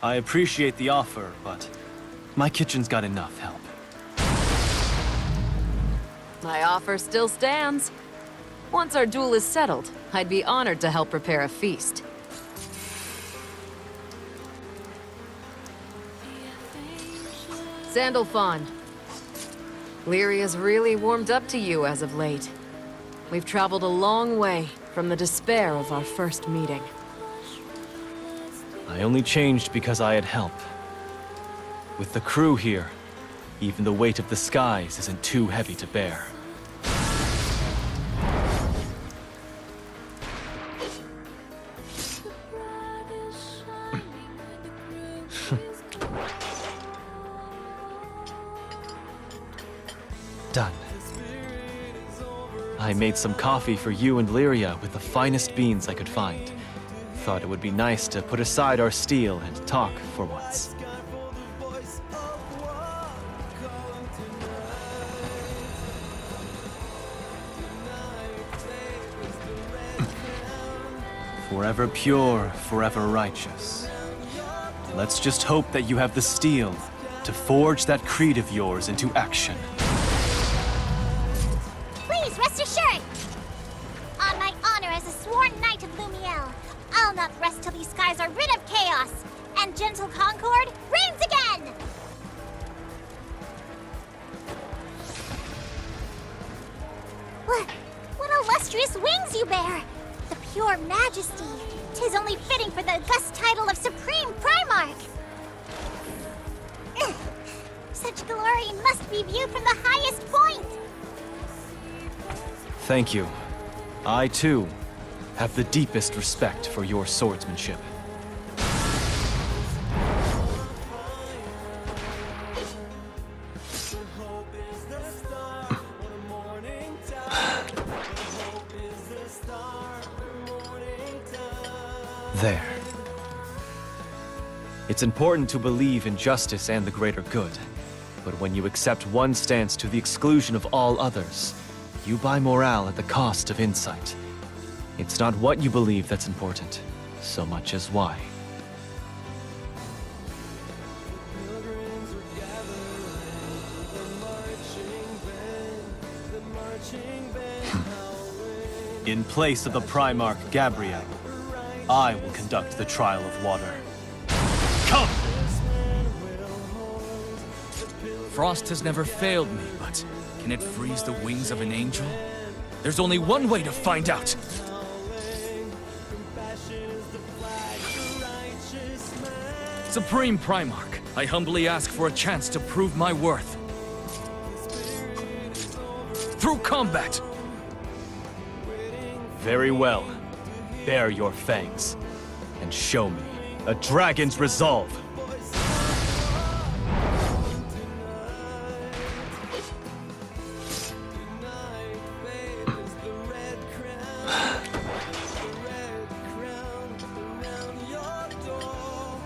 I appreciate the offer, but my kitchen's got enough help. My offer still stands. Once our duel is settled, I'd be honored to help prepare a feast. Sandalphon. Lyria's really warmed up to you as of late. We've traveled a long way from the despair of our first meeting. I only changed because I had help. With the crew here, even the weight of the skies isn't too heavy to bear. Done. I made some coffee for you and Lyria with the finest beans I could find. Thought it would be nice to put aside our steel and talk for once. Forever pure, forever righteous. Let's just hope that you have the steel to forge that creed of yours into action. Please, rest assured! On my honor as a sworn knight of Lumiel, I'll not rest till these skies are rid of chaos, and gentle concord reigns again! What illustrious wings you bear! The pure majesty! 'Tis only fitting for the august title of Supreme Primarch! Such glory must be viewed from the highest point! Thank you. I, too, have the deepest respect for your swordsmanship. There. It's important to believe in justice and the greater good, but when you accept one stance to the exclusion of all others, you buy morale at the cost of insight. It's not what you believe that's important, so much as why. In place of the Primarch Gabrielle, I will conduct the trial of water. Come! Frost has never failed me, but can it freeze the wings of an angel? There's only one way to find out! Supreme Primarch, I humbly ask for a chance to prove my worth. Through combat! Very well. Bare your fangs, and show me a dragon's resolve.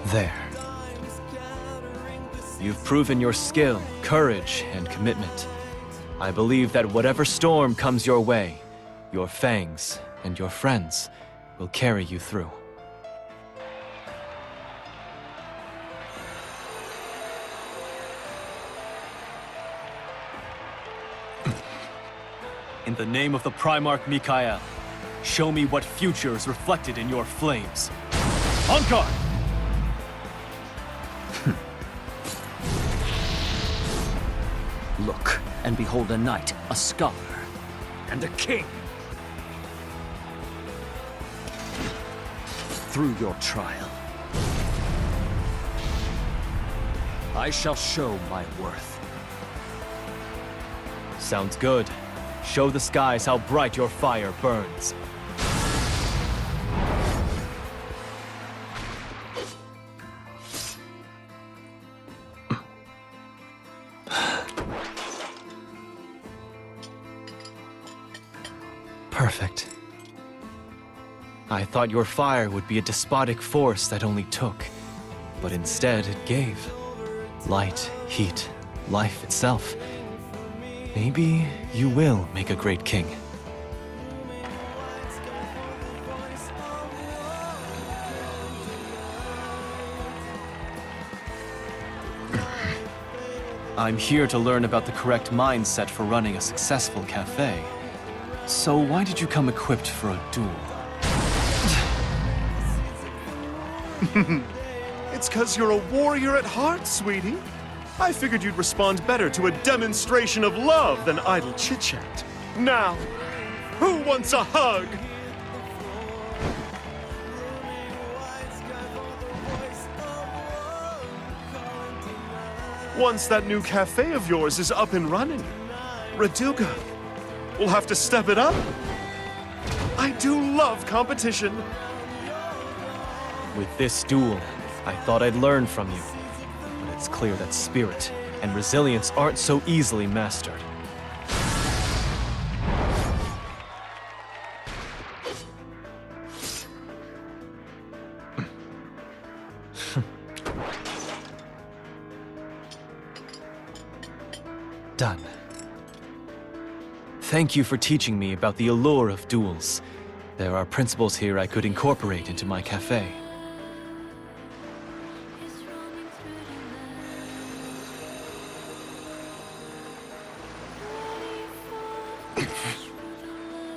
There. You've proven your skill, courage, and commitment. I believe that whatever storm comes your way, your fangs and your friends will carry you through. In the name of the Primarch Mikael, show me what future is reflected in your flames. On guard! Look, and behold a knight, a scholar, and a king. Through your trial, I shall show my worth. Sounds good. Show the skies how bright your fire burns. Perfect. I thought your fire would be a despotic force that only took, but instead it gave. Light, heat, life itself. Maybe you will make a great king. I'm here to learn about the correct mindset for running a successful cafe. So why did you come equipped for a duel? It's 'cause you're a warrior at heart, sweetie. I figured you'd respond better to a demonstration of love than idle chit-chat. Now, who wants a hug? Once that new cafe of yours is up and running, Raduga will have to step it up. I do love competition. With this duel, I thought I'd learn from you. But it's clear that spirit and resilience aren't so easily mastered. Done. Thank you for teaching me about the allure of duels. There are principles here I could incorporate into my cafe.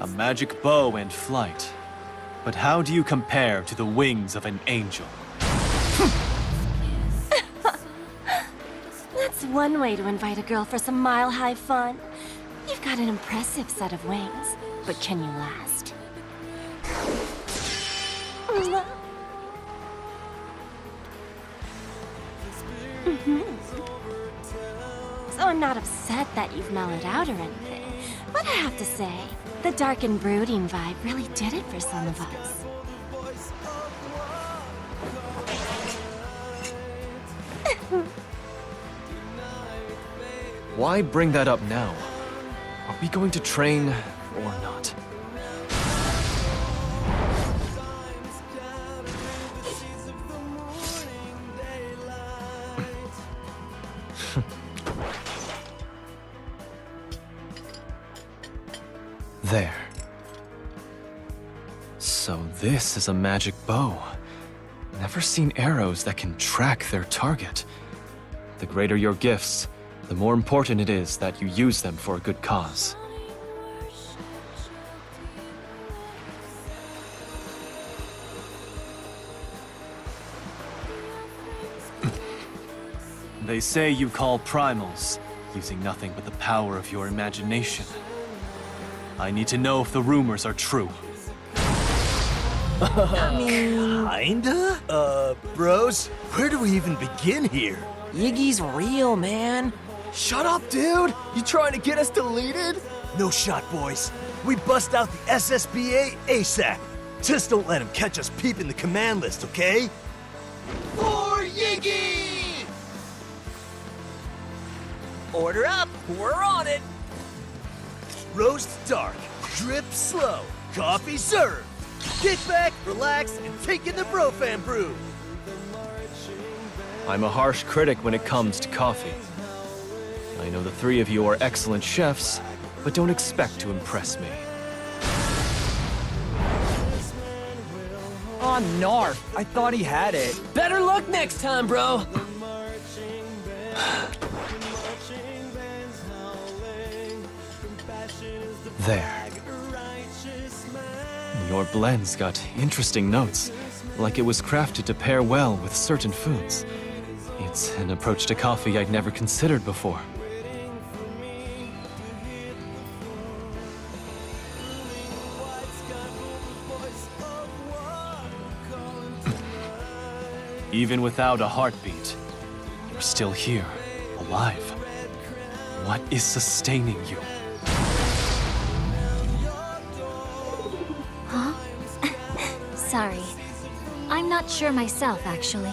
A magic bow and flight. But how do you compare to the wings of an angel? That's one way to invite a girl for some mile-high fun. You've got an impressive set of wings, but can you last? So I'm not upset that you've mellowed out or anything, but I have to say, the dark and brooding vibe really did it for some of us. Why bring that up now? Are we going to train or not? There. So this is a magic bow. Never seen arrows that can track their target. The greater your gifts, the more important it is that you use them for a good cause. They say you call primals, using nothing but the power of your imagination. I need to know if the rumors are true. Kinda? Bros, where do we even begin here? Yiggy's real, man. Shut up, dude! You trying to get us deleted? No shot, boys. We bust out the SSBA ASAP. Just don't let him catch us peeping the command list, okay? For Yiggy! Order up, we're on it. Roast dark, drip slow, coffee served. Kick back, relax, and take in the Brofan brew. I'm a harsh critic when it comes to coffee. I know the three of you are excellent chefs, but don't expect to impress me. Oh, Narf, I thought he had it. Better luck next time, bro. There. Your blend's got interesting notes, like it was crafted to pair well with certain foods. It's an approach to coffee I'd never considered before. Even without a heartbeat, you're still here, alive. What is sustaining you? Sorry. I'm not sure myself, actually.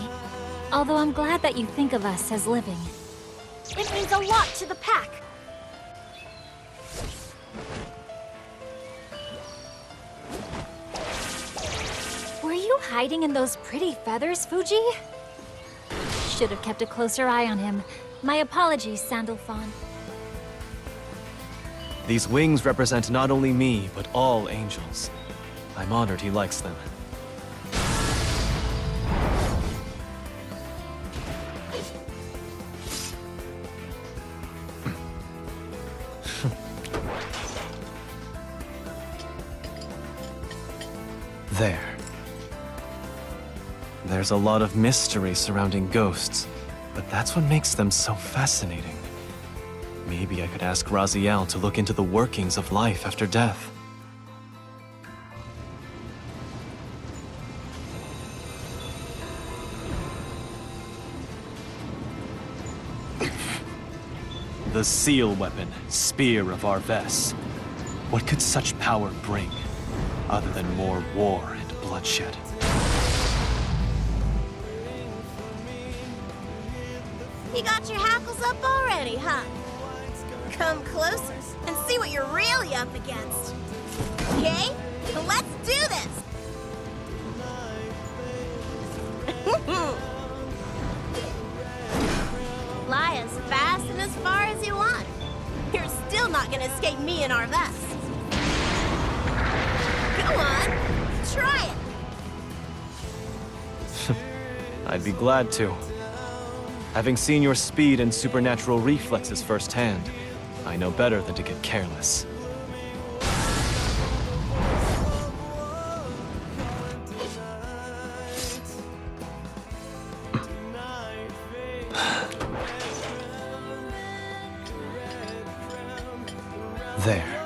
Although I'm glad that you think of us as living. It means a lot to the pack. Were you hiding in those pretty feathers, Fuji? Should have kept a closer eye on him. My apologies, Sandalphon. These wings represent not only me, but all angels. I'm honored he likes them. There. There's a lot of mystery surrounding ghosts, but that's what makes them so fascinating. Maybe I could ask Raziel to look into the workings of life after death. The seal weapon, Spear of Arves. What could such power bring, other than more war and bloodshed? You got your hackles up already, huh? Come closer and see what you're really up against. Okay? Let's do this! Fly as fast and as far as you want. You're still not gonna escape me and Arves. Go on, try it. I'd be glad to. Having seen your speed and supernatural reflexes firsthand, I know better than to get careless. There.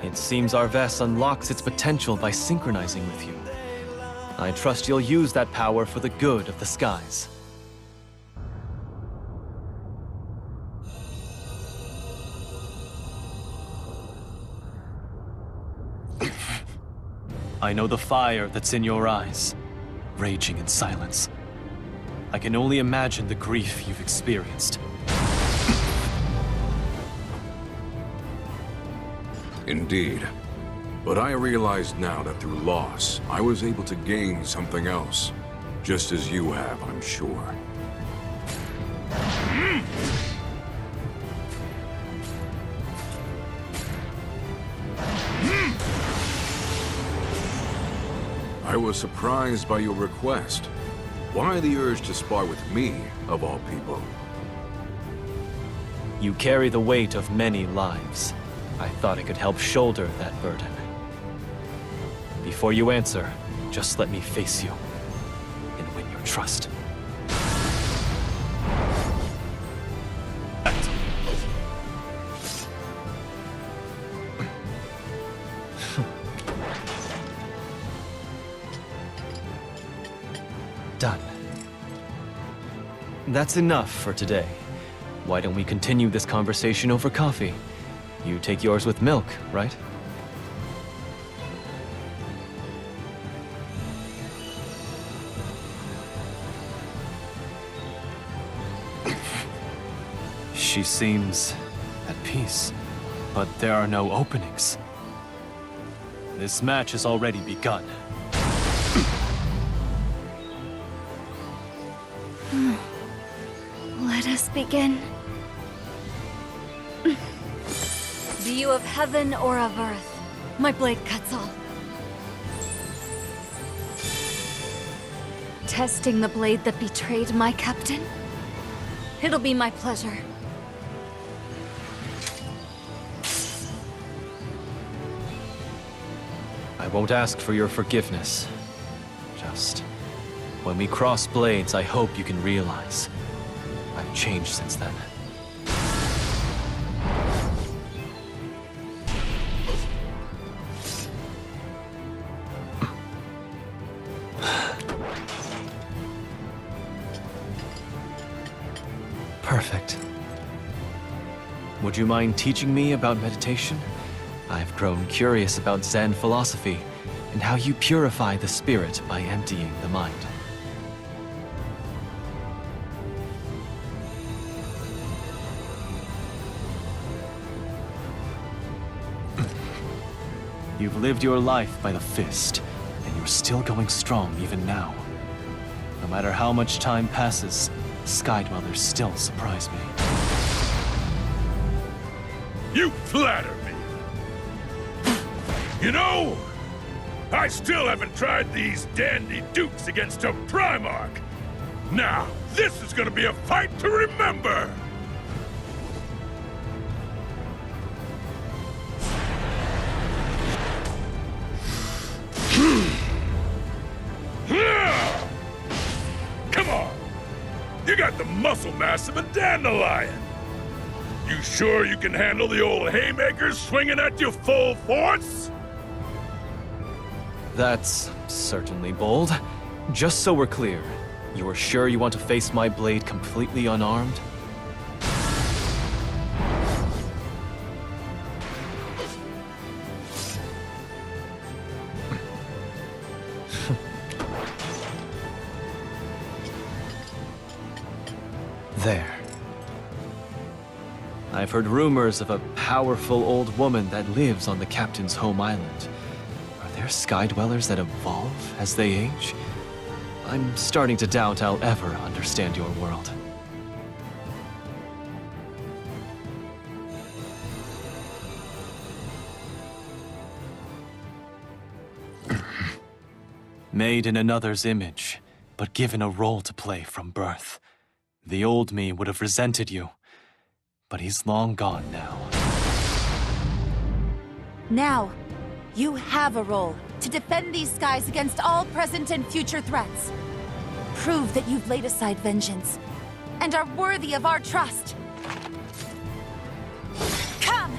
It seems Arves unlocks its potential by synchronizing with you. I trust you'll use that power for the good of the skies. I know the fire that's in your eyes, raging in silence. I can only imagine the grief you've experienced. Indeed. But I realize now that through loss, I was able to gain something else. Just as you have, I'm sure. I was surprised by your request. Why the urge to spar with me, of all people? You carry the weight of many lives. I thought I could help shoulder that burden. Before you answer, just let me face you and win your trust. Done. That's enough for today. Why don't we continue this conversation over coffee? You take yours with milk, right? She seems at peace, but there are no openings. This match has already begun. Let us begin. Be you of heaven or of earth, my blade cuts all. Testing the blade that betrayed my captain? It'll be my pleasure. I won't ask for your forgiveness. Just, when we cross blades, I hope you can realize I've changed since then. Perfect. Would you mind teaching me about meditation? I've grown curious about Zen philosophy and how you purify the spirit by emptying the mind. You've lived your life by the fist, and you're still going strong even now. No matter how much time passes, Sky Dwellers still surprise me. You flatter me! You know, I still haven't tried these dandy dukes against a Primarch! Now, this is gonna be a fight to remember! muscle mass of a dandelion. You sure you can handle the old haymakers swinging at you full force? That's certainly bold. Just so we're clear, you are sure you want to face my blade completely unarmed? There. I've heard rumors of a powerful old woman that lives on the captain's home island. Are there sky dwellers that evolve as they age? I'm starting to doubt I'll ever understand your world. Made in another's image, but given a role to play from birth. The old me would have resented you, but he's long gone now. Now, you have a role to defend these skies against all present and future threats. Prove that you've laid aside vengeance and are worthy of our trust. Come!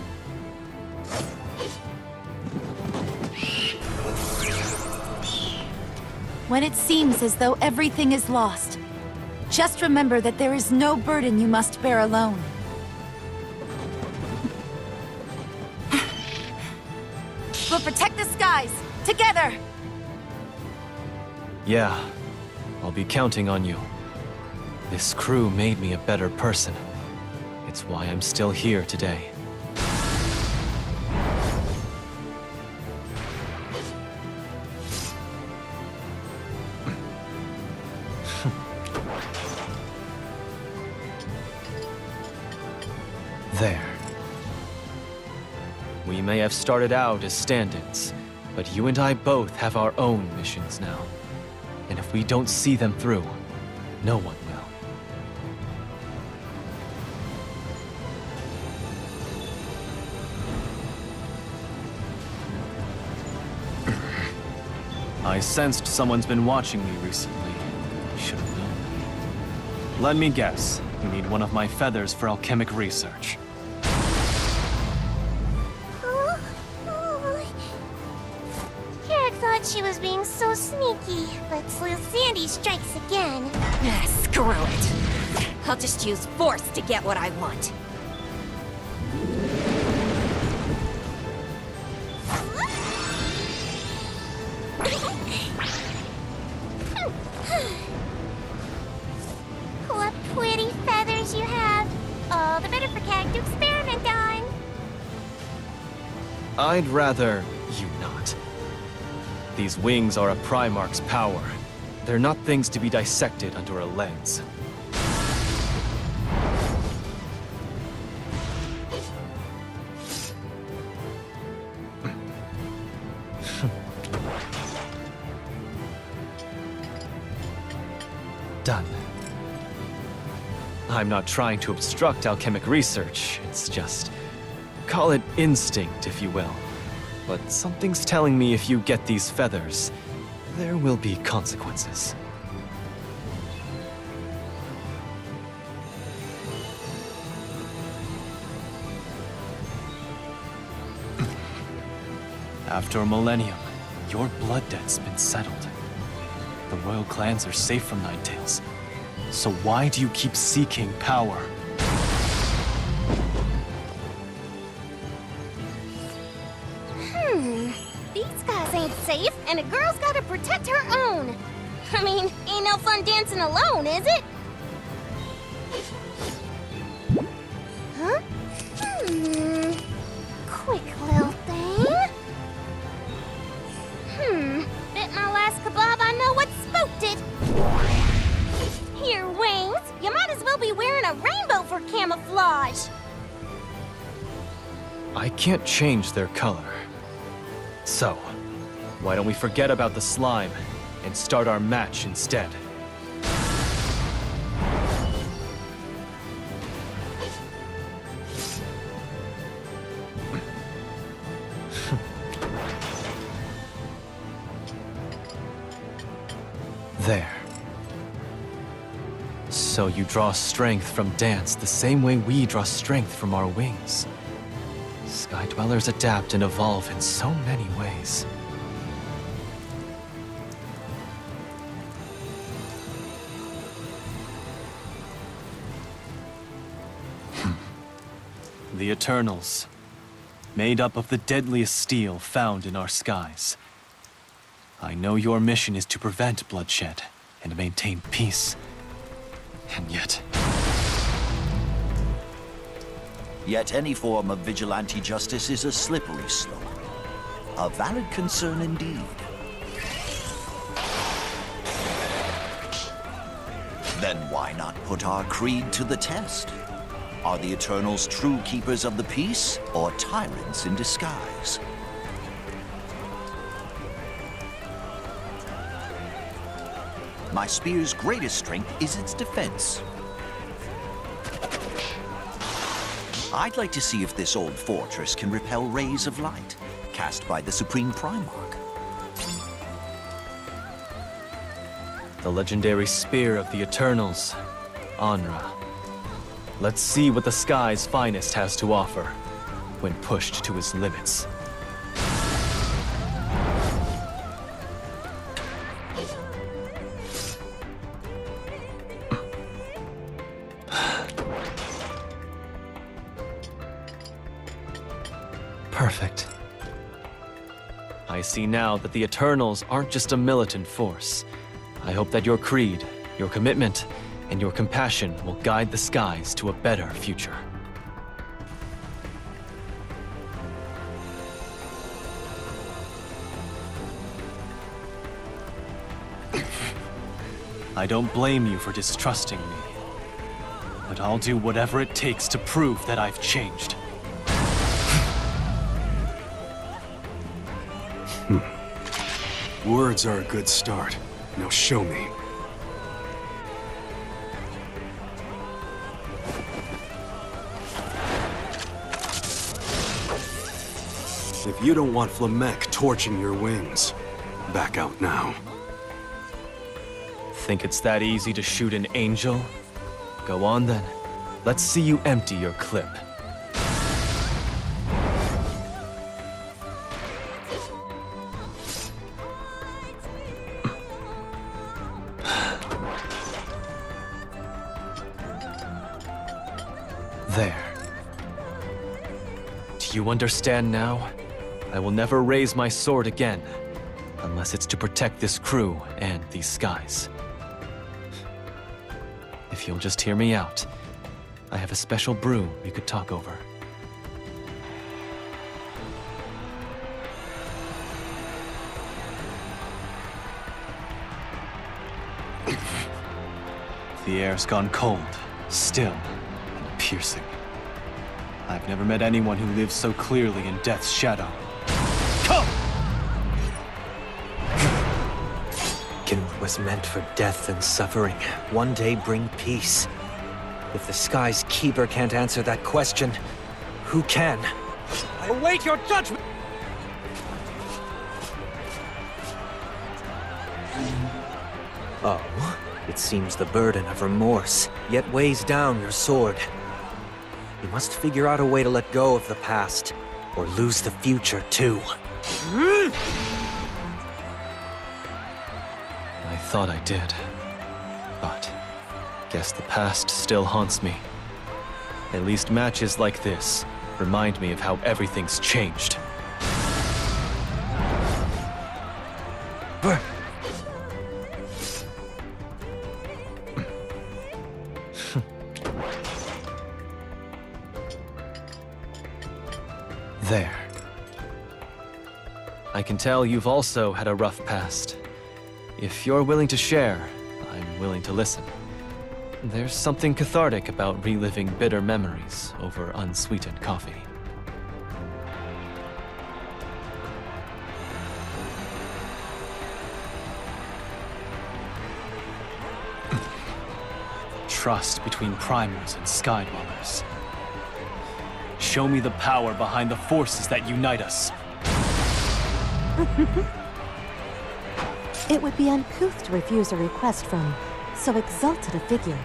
When it seems as though everything is lost, just remember that there is no burden you must bear alone. We'll protect the skies, together! Yeah, I'll be counting on you. This crew made me a better person. It's why I'm still here today. There. We may have started out as stand-ins, but you and I both have our own missions now. And if we don't see them through, no one will. I sensed someone's been watching me recently. Should have known. Let me guess. You need one of my feathers for alchemic research. She was being so sneaky, but Sleuth Sandy strikes again. Screw it. I'll just use force to get what I want. What pretty feathers you have. All the better for Cag to experiment on. I'd rather you not. These wings are a Primarch's power. They're not things to be dissected under a lens. Done. I'm not trying to obstruct alchemic research. It's just... call it instinct, if you will. But something's telling me if you get these feathers, there will be consequences. After a millennium, your blood debt's been settled. The royal clans are safe from Ninetales. So why do you keep seeking power? These guys ain't safe, and a girl's gotta protect her own. I mean, ain't no fun dancing alone, is it? Huh? Quick little thing. Bet my last kebab I know what spooked it. Here, Wings, you might as well be wearing a rainbow for camouflage. I can't change their color. So, why don't we forget about the slime and start our match instead? There. So you draw strength from dance the same way we draw strength from our wings. Sky Dwellers adapt and evolve in so many ways. The Eternals, made up of the deadliest steel found in our skies. I know your mission is to prevent bloodshed and maintain peace. And yet... Yet any form of vigilante justice is a slippery slope. A valid concern indeed. Then why not put our creed to the test? Are the Eternals true keepers of the peace, or tyrants in disguise? My spear's greatest strength is its defense. I'd like to see if this old fortress can repel rays of light, cast by the Supreme Primarch. The legendary spear of the Eternals, Anra. Let's see what the sky's finest has to offer, when pushed to its limits. Perfect. I see now that the Eternals aren't just a militant force. I hope that your creed, your commitment, and your compassion will guide the skies to a better future. I don't blame you for distrusting me, but I'll do whatever it takes to prove that I've changed. Words are a good start. Now show me. If you don't want Flamek torching your wings, back out now. Think it's that easy to shoot an angel? Go on then. Let's see you empty your clip. There. Do you understand now? I will never raise my sword again, unless it's to protect this crew and these skies. If you'll just hear me out, I have a special brew we could talk over. The air's gone cold, still, and piercing. I've never met anyone who lives so clearly in death's shadow. Come! Can what was meant for death and suffering one day bring peace? If the Sky's Keeper can't answer that question, who can? I await your judgment! Oh, it seems the burden of remorse yet weighs down your sword. You must figure out a way to let go of the past, or lose the future too. I thought I did, but guess the past still haunts me. At least matches like this remind me of how everything's changed. There. I can tell you've also had a rough past. If you're willing to share, I'm willing to listen. There's something cathartic about reliving bitter memories over unsweetened coffee. Trust between primers and sky dwellers. Show me the power behind the forces that unite us. It would be uncouth to refuse a request from so exalted a figure.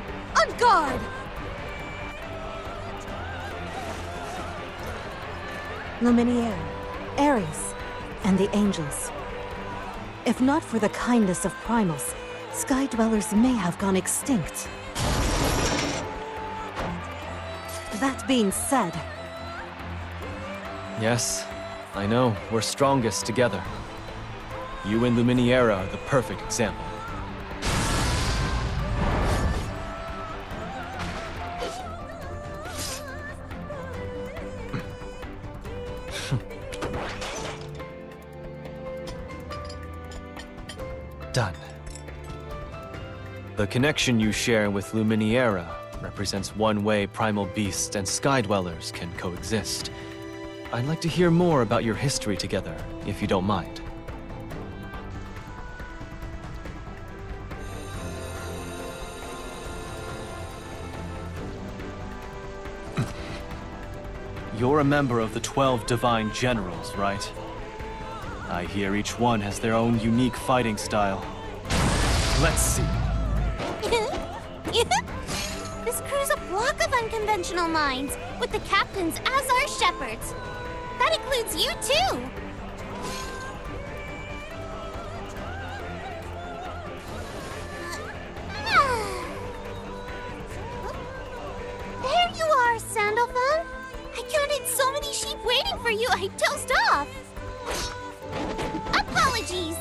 On guard! Luminaire, Ares, and the Angels. If not for the kindness of Primals, Sky Dwellers may have gone extinct. That being said... Yes, I know. We're strongest together. You and Luminiera are the perfect example. Done. The connection you share with Luminiera represents one way primal beasts and sky dwellers can coexist. I'd like to hear more about your history together, if you don't mind. You're a member of the 12 Divine Generals, right? I hear each one has their own unique fighting style. Let's see. This crew's a block of unconventional minds, with the captains as our shepherds. That includes you, too! There you are, Sandalphon! I counted so many sheep waiting for you, I dozed off! Apologies!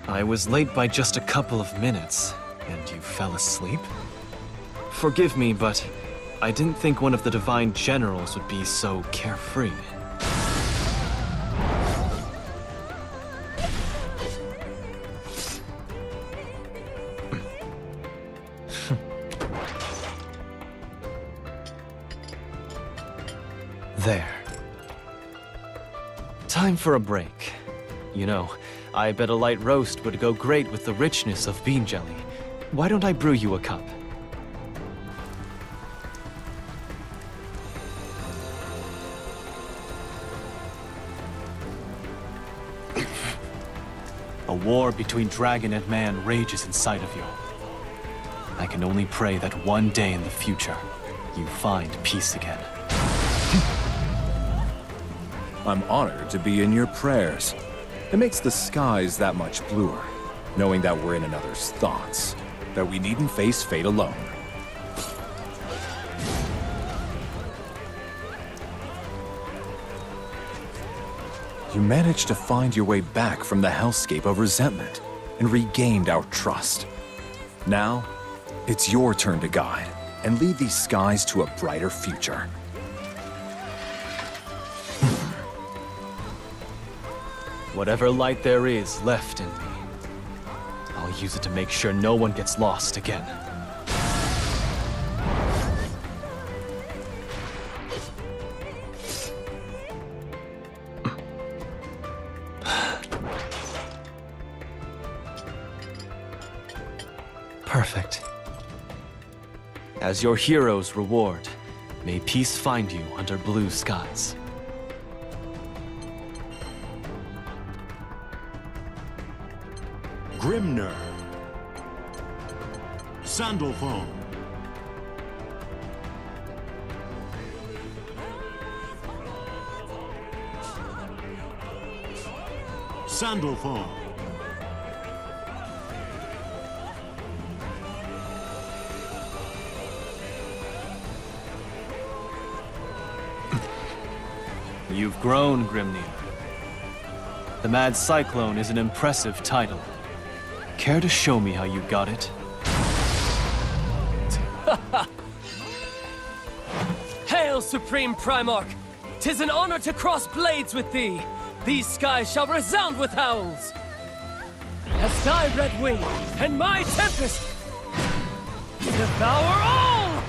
I was late by just a couple of minutes, and you fell asleep? Forgive me, but I didn't think one of the Divine Generals would be so carefree. There. Time for a break. You know, I bet a light roast would go great with the richness of bean jelly. Why don't I brew you a cup? A war between dragon and man rages inside of you. I can only pray that one day in the future, you find peace again. I'm honored to be in your prayers. It makes the skies that much bluer, knowing that we're in another's thoughts, that we needn't face fate alone. You managed to find your way back from the hellscape of resentment and regained our trust. Now, it's your turn to guide and lead these skies to a brighter future. Whatever light there is left in me, I'll use it to make sure no one gets lost again. Perfect. As your hero's reward, may peace find you under blue skies. Grimner, Sandalphon, Sandalphon, You've grown, Grimnir. The Mad Cyclone is an impressive title. Care to show me how you got it? Hail, Supreme Primarch! 'Tis an honor to cross blades with thee. These skies shall resound with howls. As thy red wing and my tempest devour all!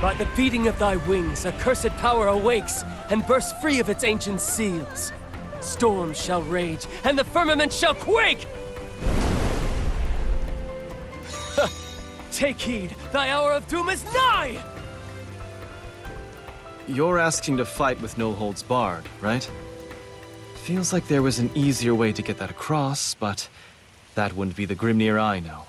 By the beating of thy wings, a cursed power awakes and bursts free of its ancient seals. Storms shall rage, and the firmament shall quake! Take heed, thy hour of doom is nigh! You're asking to fight with no holds barred, right? Feels like there was an easier way to get that across, but That wouldn't be the Grimnir I know.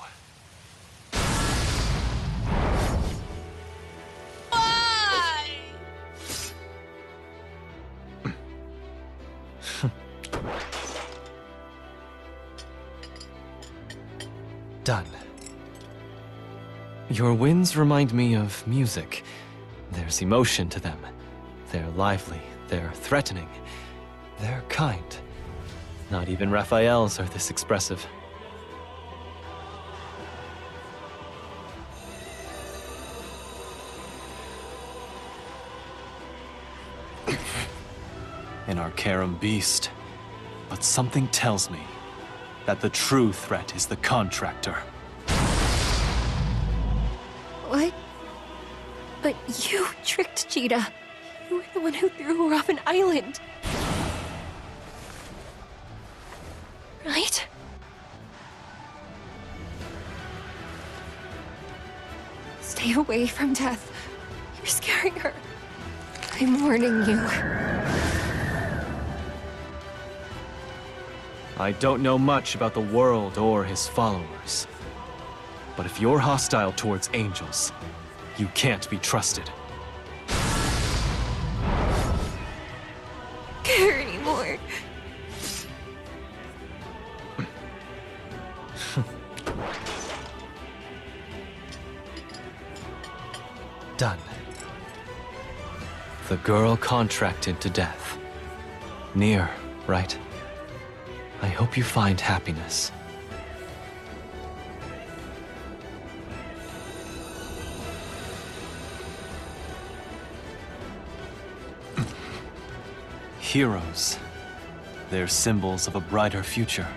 Done. Your winds remind me of music. There's emotion to them. They're lively, they're threatening, they're kind. Not even Raphael's are this expressive. An Arcarum beast. But something tells me that the true threat is the contractor. What? But you tricked Cheetah. You were the one who threw her off an island. Right? Stay away from death. You're scaring her. I'm warning you. I don't know much about the world or his followers. But if you're hostile towards angels, you can't be trusted. Care anymore. Done. The girl contracted to death. Near, right? I hope you find happiness. Heroes. They're symbols of a brighter future.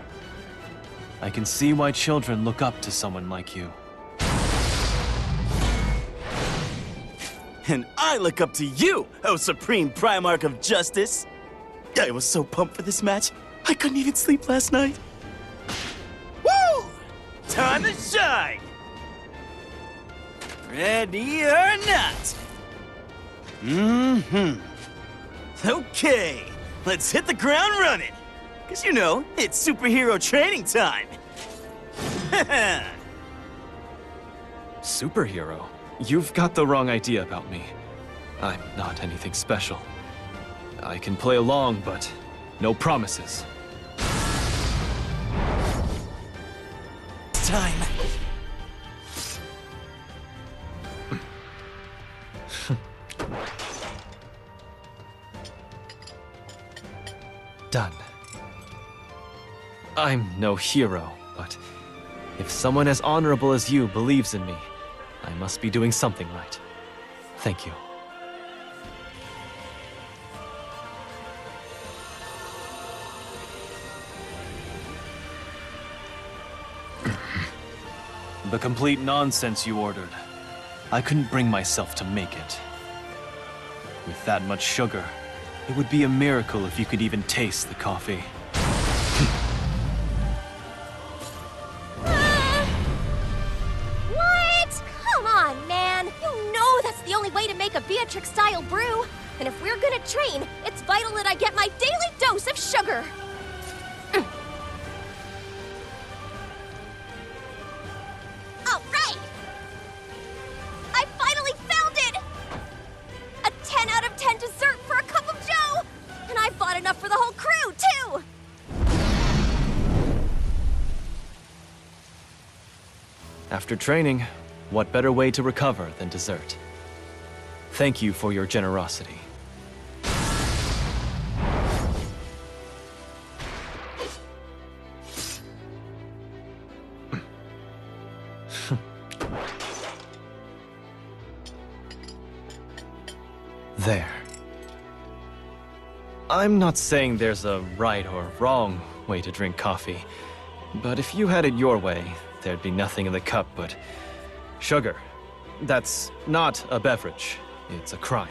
I can see why children look up to someone like you. And I look up to you, O Supreme Primarch of Justice! I was so pumped for this match, I couldn't even sleep last night. Woo! Time to shine! Ready or not? Okay, let's hit the ground running. Cause you know, it's superhero training time. Superhero? You've got the wrong idea about me. I'm not anything special. I can play along, but no promises. Time. Done. I'm no hero, but if someone as honorable as you believes in me, I must be doing something right. Thank you. The complete nonsense you ordered. I couldn't bring myself to make it. With that much sugar, it would be a miracle if you could even taste the coffee. What? Come on, man. You know that's the only way to make a Beatrix-style brew. And if we're gonna train, it's vital that I get my daily dose of sugar. All right! I finally found it! A 10 out of 10 dessert for a cup of joe! And I bought enough for the whole crew, too! After training, what better way to recover than dessert? Thank you for your generosity. There. I'm not saying there's a right or wrong way to drink coffee, but if you had it your way, there'd be nothing in the cup but sugar. That's not a beverage. It's a crime.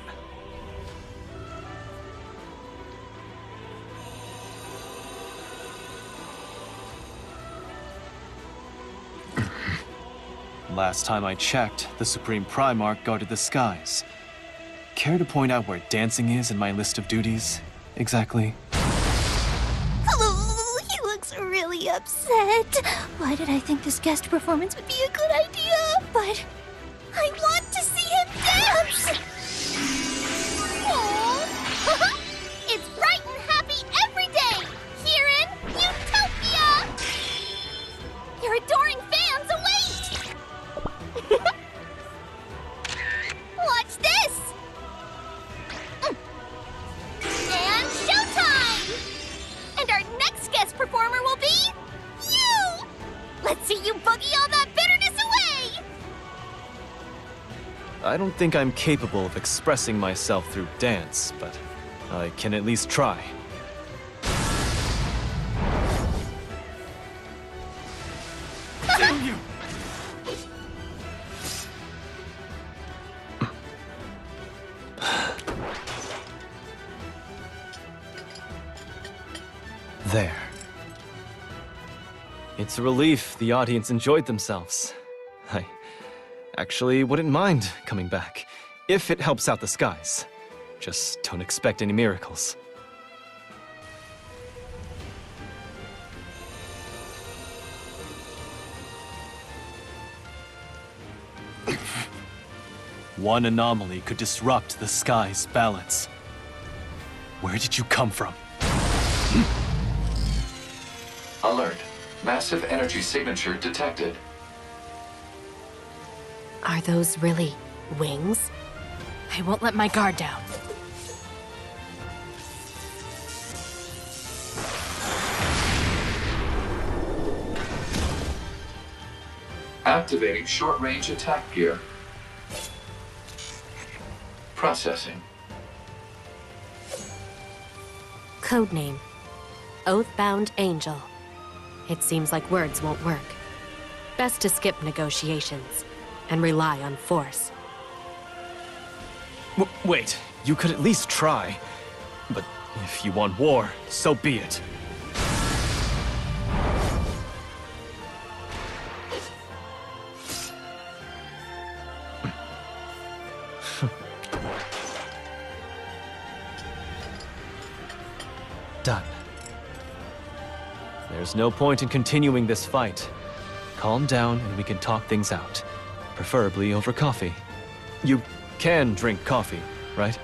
Last time I checked, the Supreme Primarch guarded the skies. Care to point out where dancing is in my list of duties, exactly? He looks really upset. Why did I think this guest performance would be a good idea? But I want to see him dance! Aww. It's bright and happy every day! Here in Utopia! Your adoring fans await! Watch this! And showtime! And our next guest performer will be you! Let's see you boogie all that bitterness away! I don't think I'm capable of expressing myself through dance, but I can at least try. Damn you! There. It's a relief the audience enjoyed themselves. I actually wouldn't mind coming back, if it helps out the skies. Just don't expect any miracles. One anomaly could disrupt the sky's balance. Where did you come from? Alert. Massive energy signature detected. Are those really wings? I won't let my guard down. Activating short-range attack gear. Processing. Codename: Oathbound Angel. It seems like words won't work. Best to skip negotiations and rely on force. Wait, you could at least try. But if you want war, so be it. Done. There's no point in continuing this fight. Calm down and we can talk things out. Preferably over coffee. You can drink coffee, right?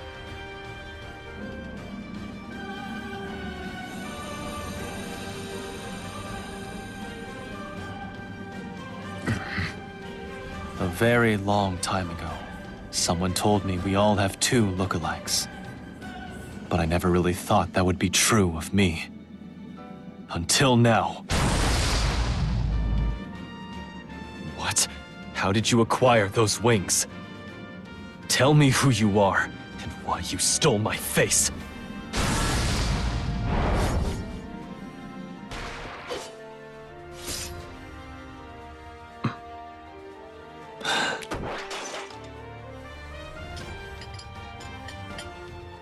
A very long time ago, someone told me we all have two lookalikes. But I never really thought that would be true of me. Until now. What? How did you acquire those wings? Tell me who you are, and why you stole my face.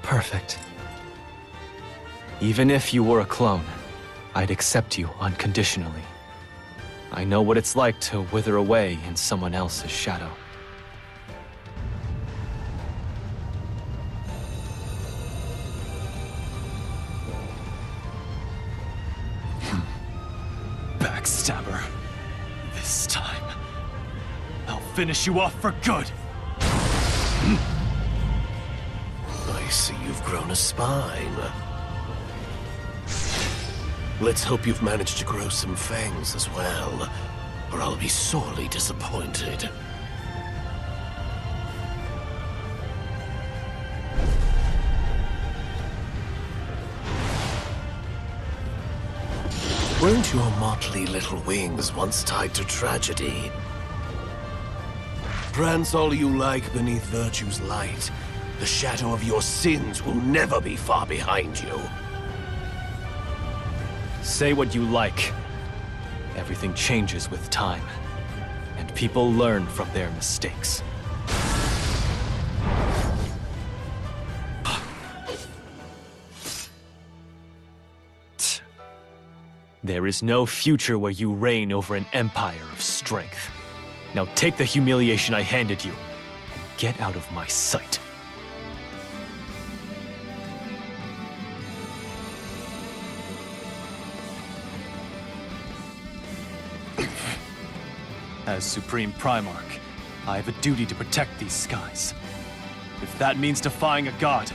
Perfect. Even if you were a clone, I'd accept you unconditionally. I know what it's like to wither away in someone else's shadow. Backstabber. This time, I'll finish you off for good. I see you've grown a spine. Let's hope you've managed to grow some fangs as well, or I'll be sorely disappointed. Weren't your motley little wings once tied to tragedy? Prance all you like beneath virtue's light. The shadow of your sins will never be far behind you. Say what you like. Everything changes with time, and people learn from their mistakes. There is no future where you reign over an empire of strength. Now take the humiliation I handed you, and get out of my sight. As Supreme Primarch, I have a duty to protect these skies. If that means defying a god,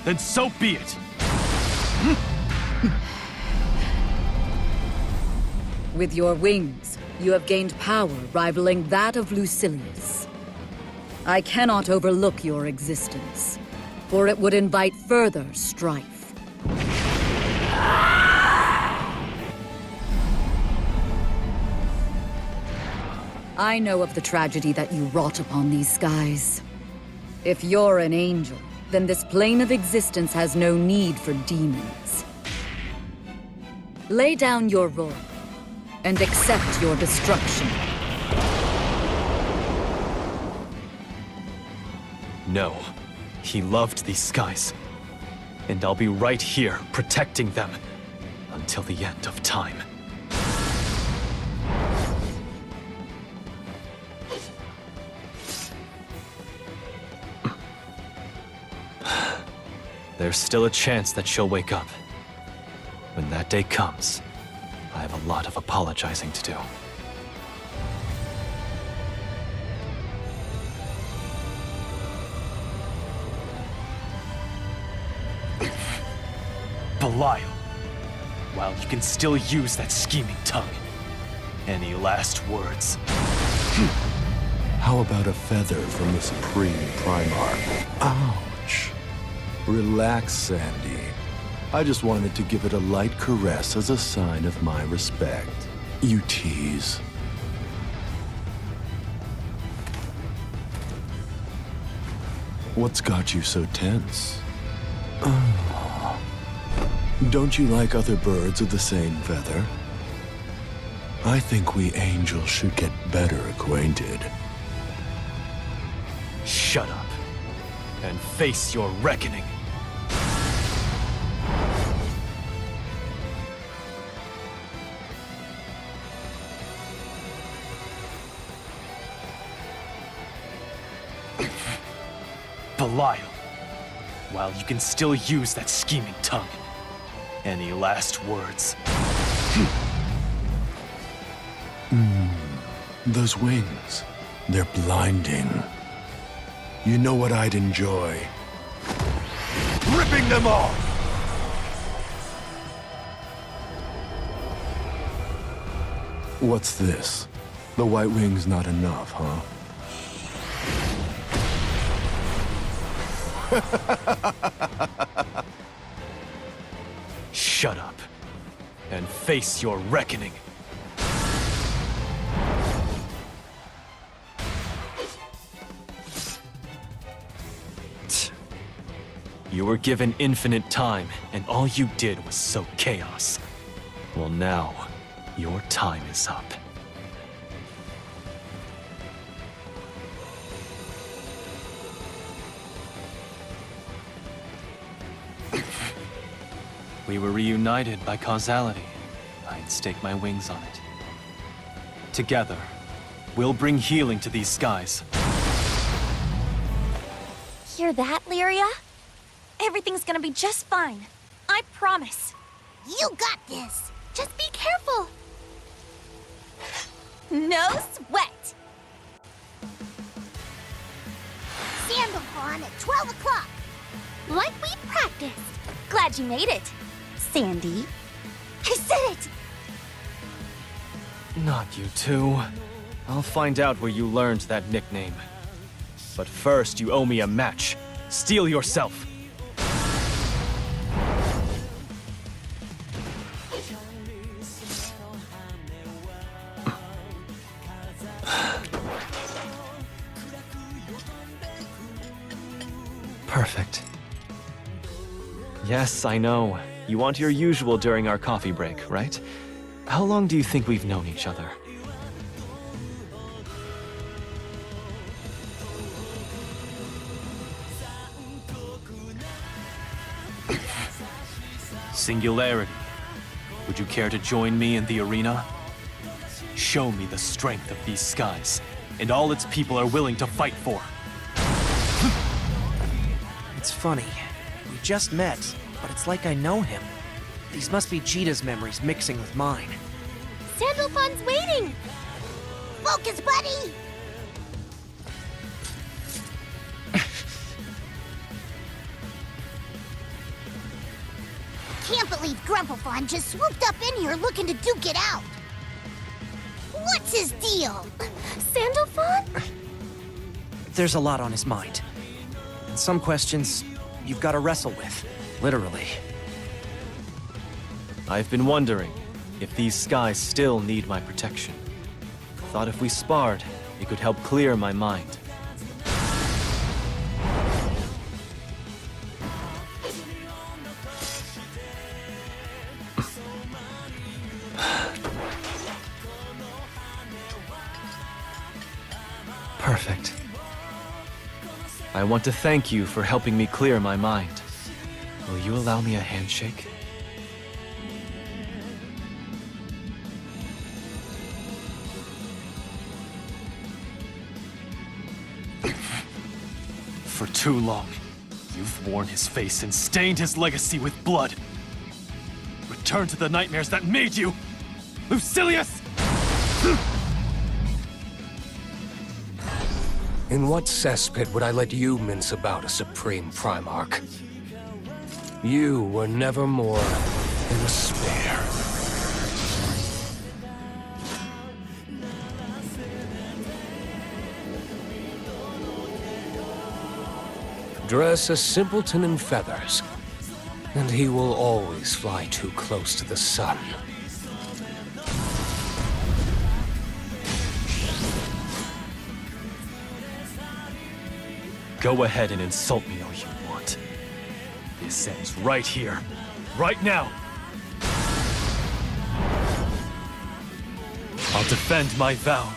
then so be it! With your wings, you have gained power rivaling that of Lucilius. I cannot overlook your existence, for it would invite further strife. I know of the tragedy that you wrought upon these skies. If you're an angel, then this plane of existence has no need for demons. Lay down your role, and accept your destruction. No. He loved these skies. And I'll be right here, protecting them, until the end of time. There's still a chance that she'll wake up. When that day comes, I have a lot of apologizing to do. Belial, while you can still use that scheming tongue, any last words? How about a feather from the Supreme Primarch? Ouch. Relax, Sandy. I just wanted to give it a light caress as a sign of my respect. You tease. What's got you so tense? Oh. Don't you like other birds of the same feather? I think we angels should get better acquainted. Shut up, and face your reckoning. Belial, while you can still use that scheming tongue, any last words? Those wings, they're blinding. You know what I'd enjoy? Ripping them off! What's this? The white wing's not enough, huh? Shut up, and face your reckoning. You were given infinite time, and all you did was sow chaos. Well, now, your time is up. We were reunited by causality. I'd stake my wings on it. Together, we'll bring healing to these skies. Hear that, Lyria? Everything's gonna be just fine. I promise. You got this. Just be careful. No sweat. Sandalphon at 12 o'clock. Like we practiced. Glad you made it, Sandy. I said it! Not you two. I'll find out where you learned that nickname. But first, you owe me a match. Steel yourself. Perfect. Yes, I know. You want your usual during our coffee break, right? How long do you think we've known each other? Singularity. Would you care to join me in the arena? Show me the strength of these skies, and all its people are willing to fight for. It's funny. We just met, but it's like I know him. These must be Jita's memories mixing with mine. Sandalphon's waiting! Focus, buddy! Can't believe Granblue just swooped up in here looking to duke it out. What's his deal? Sandalphon? There's a lot on his mind. And some questions you've got to wrestle with, literally. I've been wondering if these skies still need my protection. Thought if we sparred, it could help clear my mind. Perfect. I want to thank you for helping me clear my mind. Will you allow me a handshake? For too long, you've worn his face and stained his legacy with blood. Return to the nightmares that made you, Lucilius! In what cesspit would I let you mince about a Supreme Primarch? You were never more than a spare. Dress a simpleton in feathers, and he will always fly too close to the sun. Go ahead and insult me all you want. This ends right here, right now. I'll defend my vow.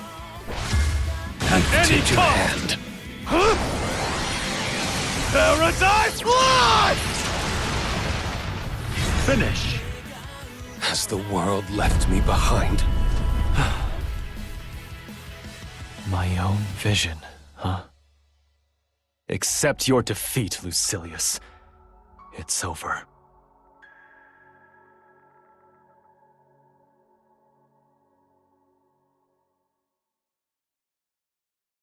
At any Take your cost! hand. Huh? Paradise Lost! Finish! Has the world left me behind? My own vision, huh? Accept your defeat, Lucilius. It's over.